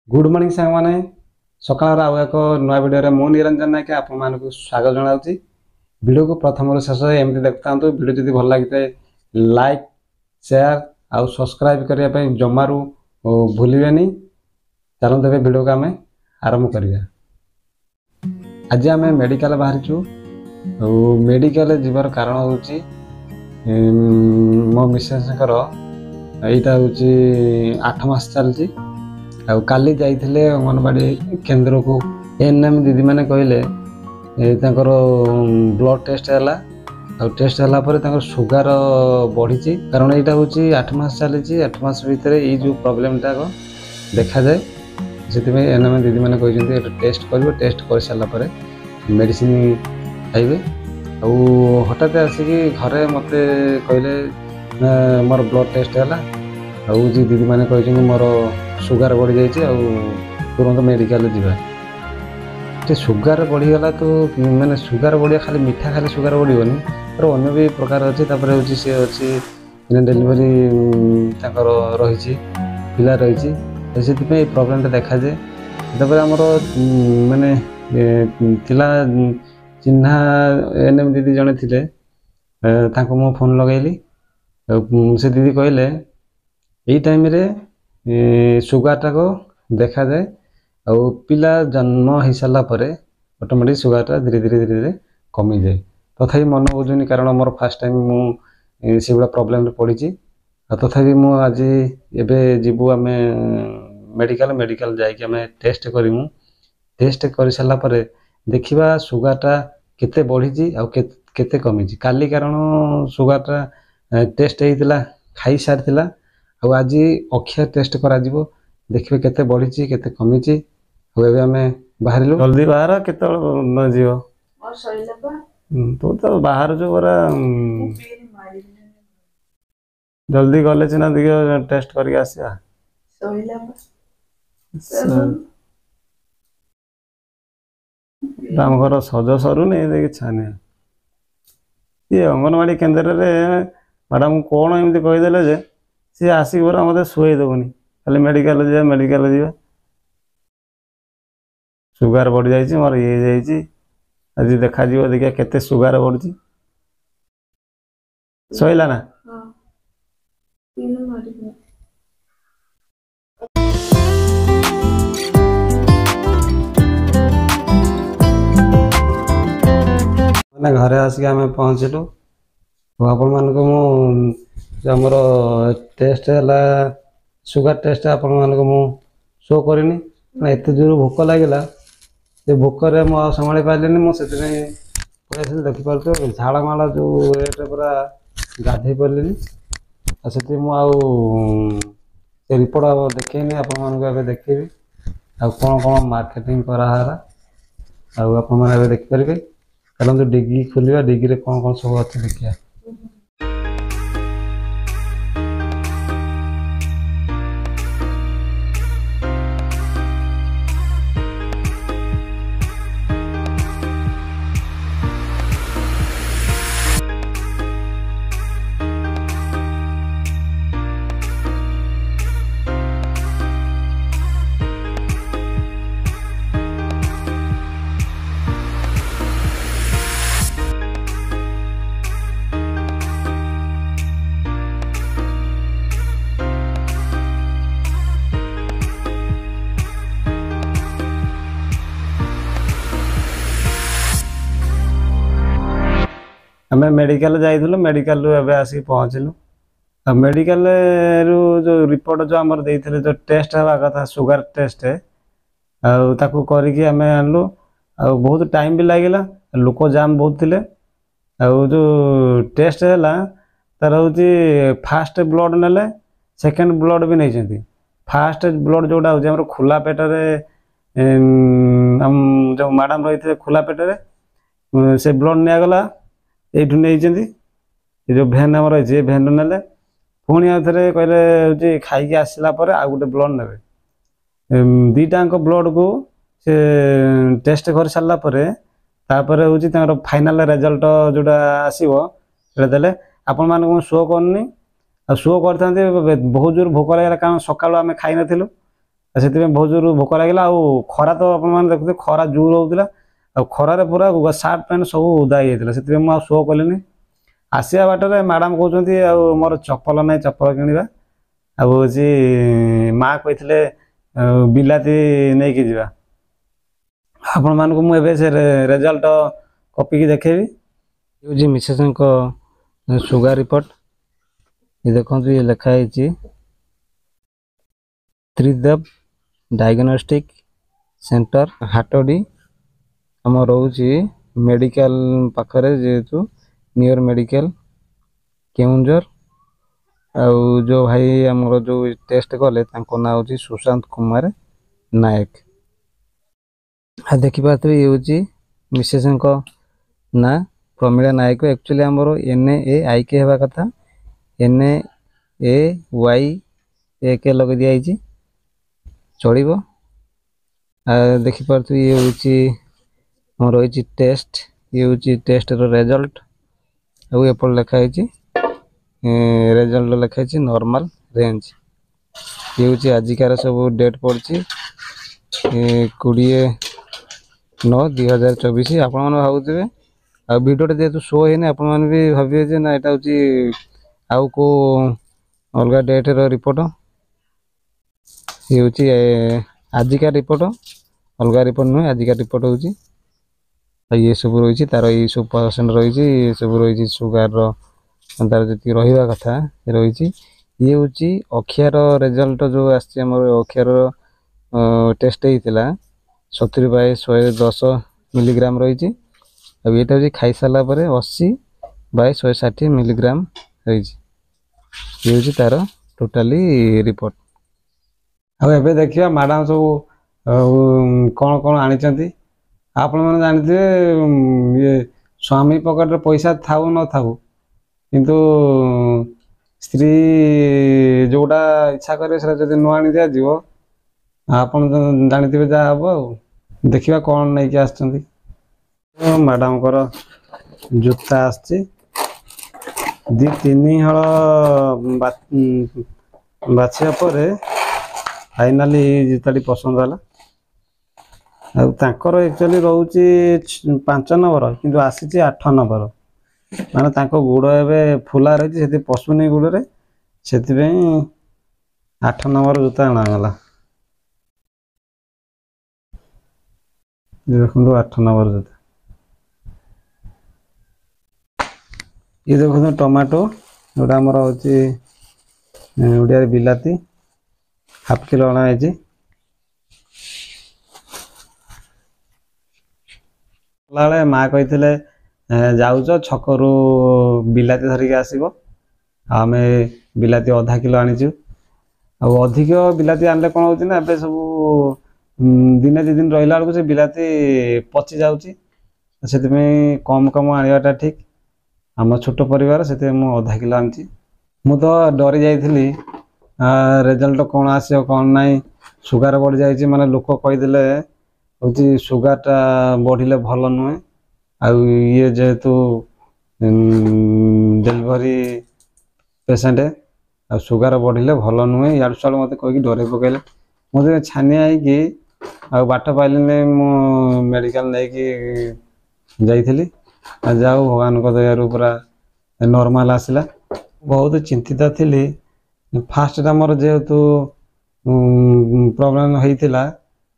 Good morning सांग माने सकाळ आउ एक नया वीडियो मु निरंजन नायक आपण मानक स्वागत जनाउची। वीडियो को प्रथम शेष एमती देखता वीडियो जदि भल लगी लाइक शेयर आउ सब्सक्राइब करने जमारू भूलिबेनी। चलो तेरे वीडियो को आम आरंभ करिया। आज आम मेडिकल बाहरीचु। मेडिकल जीवार कारण होची मो मिसेस यहाँ हूँ 8 मास चलती। काली जाइए अंगनवाड़ी केन्द्र को एएनएम दीदी मैंने कहले ब्लड टेस्ट है टेस्ट है सुगार बढ़ी कारण यहाँ हूँ 8 मास चली 8 मास भितर ये जो प्रोब्लेम टाक देखा जाए से एएनएम दीदी मैंने कहते टेस्ट कर टेस्ट कर सारापर मेडिसिन खाइबे। हठात आसिक घरे मत कहले मोर ब्लड टेस्ट है दीदी मैंने कहते मोर सुगार बढ़ी जाइए तुरंत मेडिकल जावा। सुगार बढ़ीगला तो मैंने सुगार बढ़िया खाली मीठा खाली सुगार बढ़ोनी पर अन्य भी प्रकार अच्छे हूँ सी अच्छी डेलीवरी रही पिला रही से प्रोब्लेम देखा जाए। आमर माने तिला चिन्हा एएनएम दीदी जड़े थे मो फोन लगेली से दीदी कहले यही टाइम रे सुगार टाक देखा जाए और पिला जन्म हो सारा ऑटोमेटिक सुगार टा धीरे धीरे धीरे धीरे कमी जाए। तथापि मन बुझुनी कारण मोर फास्ट टाइम मुझे भाया प्रोब्लेम पड़ी। तथापि मु आज एबे जीवु आम मेडिकल मेडिकल जाइए टेस्ट करूँ। टेस्ट कर सारापर देखा सुगार टा केते बढ़ी केते कमी। काली कारण सुगार टा टेस्ट होता खाई सारी आज अखिया टेस्ट करा देखिए केते बढ़ी केते कमी। आम बाहर जल्दी बाहर केत जीव तू तो बाहर जो पूरा जल्दी गले सीना देखिए टेस्ट करके आसिया। आम घर सज सरुनी देखिए छाने ये अंगनवाड़ी केन्द्र में मैडम कौन एमती कहीदेले जे सी आसिक पूरा मत शुदेबनी खाली मेडिकल जा मेडिकल जा सुगार बढ़ी जाइए मोर ये आज देखा देखिए केते सुगार बढ़ी सहीला ना। मैंने घरे आसिक आम पहुँचलु आपण मानक आमर टेस्ट है सुगार टेस्ट आपण मानक मु शो करनी एत जोर भोक लगे भोकर मुझे संभाली पारे मुझे देखिपे झाड़माड़ जो रेट पूरा गाधे पारे से रिपोर्ट देखनी आपण मानक देखी कौन कौन मार्केटिंग कराला आप देखिपारे। चलो डिग्री खोलिया डिग्री कौन कौन सब अच्छे देखिए। आम मेडिकल जाइलु मेडिकल रू आसिक पहुँचलु मेडिकल रू जो रिपोर्ट जो आमर देइथिले जो टेस्ट हवा कथा सुगार टेस्ट ताकू करके आम आनलु बहुत टाइम भी लगे लोक जाम बहुत थिले जो टेस्ट है तार हूँ फास्ट ब्लड नेले सेकेंड ब्लड भी नहीं फास्ट ब्लड जोटा हूँ खुला पेटर जो मैडम रही थे खुला पेटर से ब्लड निगला ये जो भेन आम रही भेन ने पुणी आउ थे कहले हूँ खाई आसला आउ गोटे ब्लड ने दीटाक ब्लड को से टेस्ट कर सारापर हूँ फाइनाल रिजल्ट जोटा आसो देले आपण मानक शो करनी शो करते बहुत जोर भोक लगे कारण सका आम खाई नु से बहुत जोर भोक लगे खरा तो आप देखते खरा जोर होता खरार पूरा सार्ट पैंट सब उदा से मुझे शो कलिनी आसिया बाटर मैडम कहते मोर चप्पल ना चप्पल किणवा माँ कही बिलाती नहीं कि जा आपण मानक मुझे रेजल्ट कॉपी की देखेबी ये मिसेस सुगर रिपोर्ट ये देखो ये लिखाई त्रिदेव डायग्नोस्टिक सेंटर हाटोडी आम रोचे मेडिकल पाखरे जेहेतु नियर मेडिकल केउंझर आउ जो भाई आमर जो टेस्ट कले ना हूँ सुशांत कुमार नायक देखिपे ये हूँ मिसेस ना प्रमीला नायक एक्चुअली आमर NAIK हेबा कथा NAAYAK लगे दिखाई चलो देखिपे ये हूँ रही टेस्ट ये हूँ टेस्ट रिजल्ट आपर लिखाई रेजल्ट लिखाई नॉर्मल रेंज ये हूँ आजिकार सब डेट पड़ी 20/9/2024 आपण भावुवे आ भिडियो जेहेतु शो है आपण भी भावे ना यहाँ हूँ आउ को अलग डेट रिपोर्ट ये हूँ आजिका रिपोर्ट अलग रिपोर्ट नुहे आजिका रिपोर्ट हूँ ये सब रही तार ये सब परसेंट रही ये सब रही सुगार तार जी रहा कथा रही ये हूँ अखियार रिजल्ट जो आम अखियार टेस्ट होता 70/110 मिलीग्राम रही अब ये खाई सारा 80/160 मिलीग्राम रही ये हूँ तार टोटाली रिपोर्ट अब देखिए मैडम सब कौन कौन आनी आपण मैंने जानते ये स्वामी पकेट पैसा थाऊ न थाऊ किंतु स्त्री जोटा इच्छा करे जब न आनी दि जाव आपन जानते जहाँ हम आ देखा कौन नहीं कि आसचंदी मैडम को जूता आसची 2-3 हल बाछिया पर फाइनाली जूताटी पसंद है एक्चुअली रोचे 5 नंबर किंतु आसी 8 नंबर माने गुड़ एवं फुला रही से पशुनी गुड़ से 8 नंबर जूता अणागला देखो 8 नंबर जूता ये देखो टमाटो जोटा आमर हूँ ओडिया बिलाती हाफ किलो अणाई माँ कही जाऊच छकरू बिलाती धरिक आसब आम बिलाती आधा किलो आनीचु अधिक बिलाती आनले कौन होती ना ए सब दिने 2 दिन रहा बेलू से बिलाती पची जाऊँगी से कम कम आनवाटा ठीक आम छोट परिवार से आधा किलो आनी मु तो डरी जाइली रिजल्ट कौन आसो कौन नाई सुगार बढ़ी जाइए माने लोक कहीदे हूँ सुगारटा बढ़िले भल नुहे आउ ये जेहेतु डेलीवरी पेसेंट आ सुगार बढ़िले भल नुहे यार साल मत कहीकि डर पकड़े मुझे छानिया कि बाट पाइल मेडिकल नहीं जाइली जाओ भगवान को दयारू पूरा नॉर्मल आसला बहुत चिंतित थी फास्ट मोर जेहेतु प्रॉब्लम होता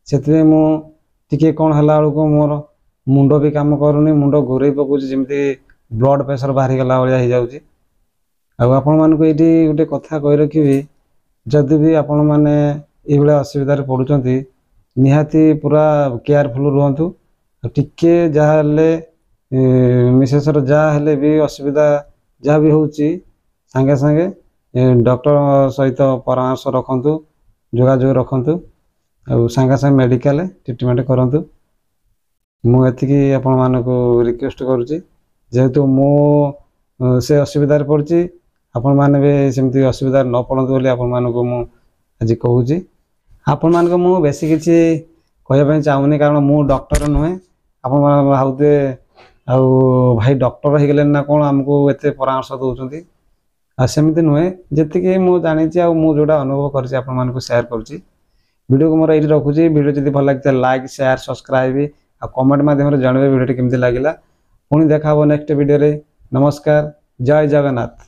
से मुझे कौन है बेलू मोर मुंड भी काम करूनी मुंड घूरे पकाउछ जमी ब्लड प्रेशर बाहरी गला भाया हो जाऊँगी आपण मानक ये गोटे कथा कही रखी जदि भी आपण मैंने ये असुविधार पड़ुंट निहाती पूरा केयरफुल रुहतु टिके जहाँ मिसेस जहाँ भी असुविधा जहाँ भी होची सांगे सांगे डॉक्टर सहित परामर्श रखंतु जोगाजोग रखंतु सांगे सांगे मेडिकल ट्रीटमेंट करंतु मुझे आपण मानक रिक्वेस्ट करुच्ची जेहेतु मु से असुविधार पड़ी आपण मैंने भी सेमती असुविधा न पड़तु बोली आपण मानक मु आज कहूँ आपण मानक मु बेसी किसी कहवाई चाहूनी कारण मु डॉक्टर नुहे आपण भावुए आउ भाई डॉक्टर हो गले ना कौन आमको एत परामर्श दौरान आमती नुहे जी मुझे जानी जोटा अनुभव कर सेयार करुच्ची वीडियो को मोर ये रखुच्छी वीडियो जब भल लगे लाइक शेयर सब्सक्राइब आ कमेंट माध्यम जनइबे वीडियो केमती लगे पुणी देखा नेक्स्ट वीडियो रे नमस्कार जय जगन्नाथ।